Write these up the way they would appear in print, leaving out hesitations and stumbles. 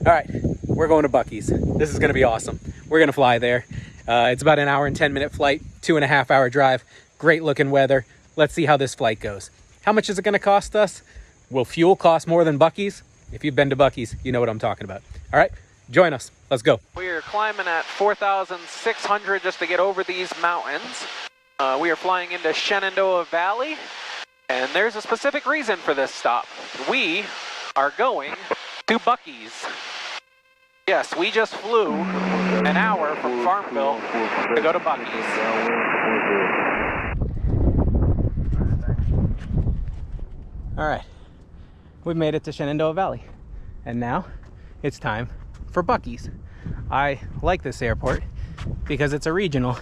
All right, we're going to Buc-ee's. This is gonna be awesome. We're gonna fly there. It's about an hour and 10-minute flight, 2.5 hour drive, great looking weather. Let's see how this flight goes. How much is it gonna cost us? Will fuel cost more than Buc-ee's? If you've been to Buc-ee's, you know what I'm talking about. All right, join us, let's go. We are climbing at 4,600 just to get over these mountains. We are flying into Shenandoah Valley, and there's a specific reason for this stop. We are going to Buc-ee's. Yes, we just flew an hour from Farmville to go to Buc-ee's. All right, we've made it to Shenandoah Valley, and now it's time for Buc-ee's. I like this airport because it's a regional,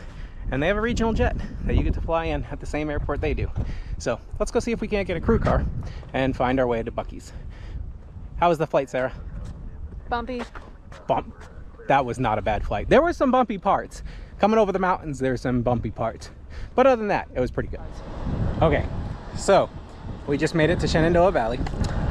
and they have a regional jet that you get to fly in at the same airport they do. So let's go see if we can't get a crew car and find our way to Buc-ee's. How was the flight, Sarah? Bumpy. That was not a bad flight. There were some bumpy parts. Coming over the mountains, there's some bumpy parts. But other than that, it was pretty good. Okay, so we just made it to Shenandoah Valley.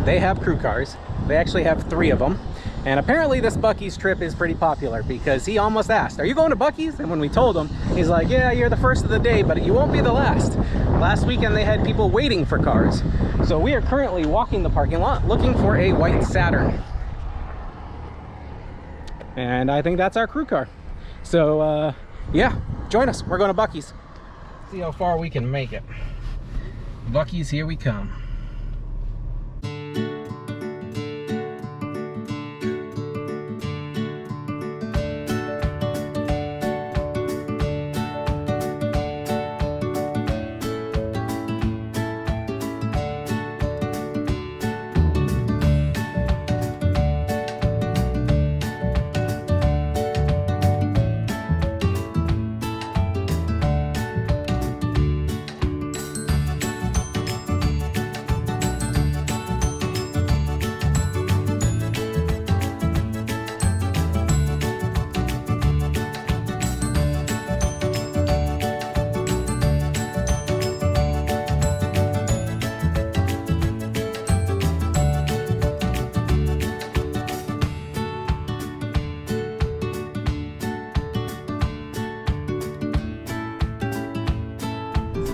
They have crew cars. They actually have 3 of them. And apparently this Buc-ee's trip is pretty popular because he almost asked, are you going to Buc-ee's? And when we told him, he's like, yeah, you're the first of the day, but you won't be the last. Last weekend they had people waiting for cars. So we are currently walking the parking lot looking for a white Saturn. And I think that's our crew car. So yeah, join us. We're going to Buc-ee's. See how far we can make it. Buc-ee's, here we come.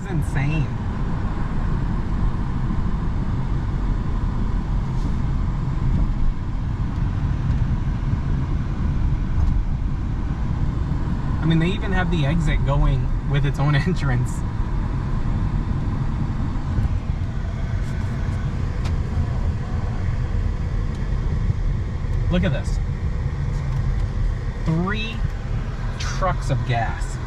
Insane. I mean, they even have the exit going with its own entrance. Look at this. 3 trucks of gas.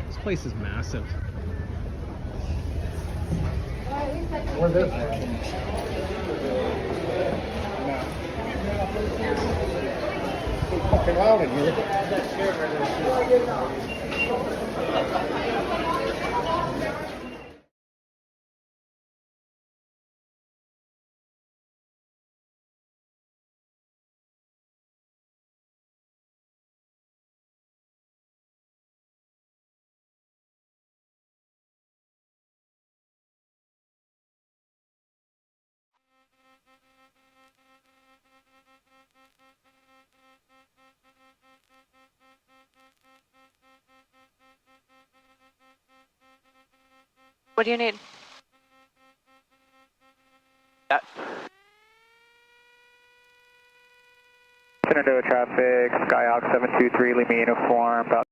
This place is massive. Where's this? It's fucking loud in here. What do you need? Shenandoah traffic, Skyhawk 723, Lima uniform, about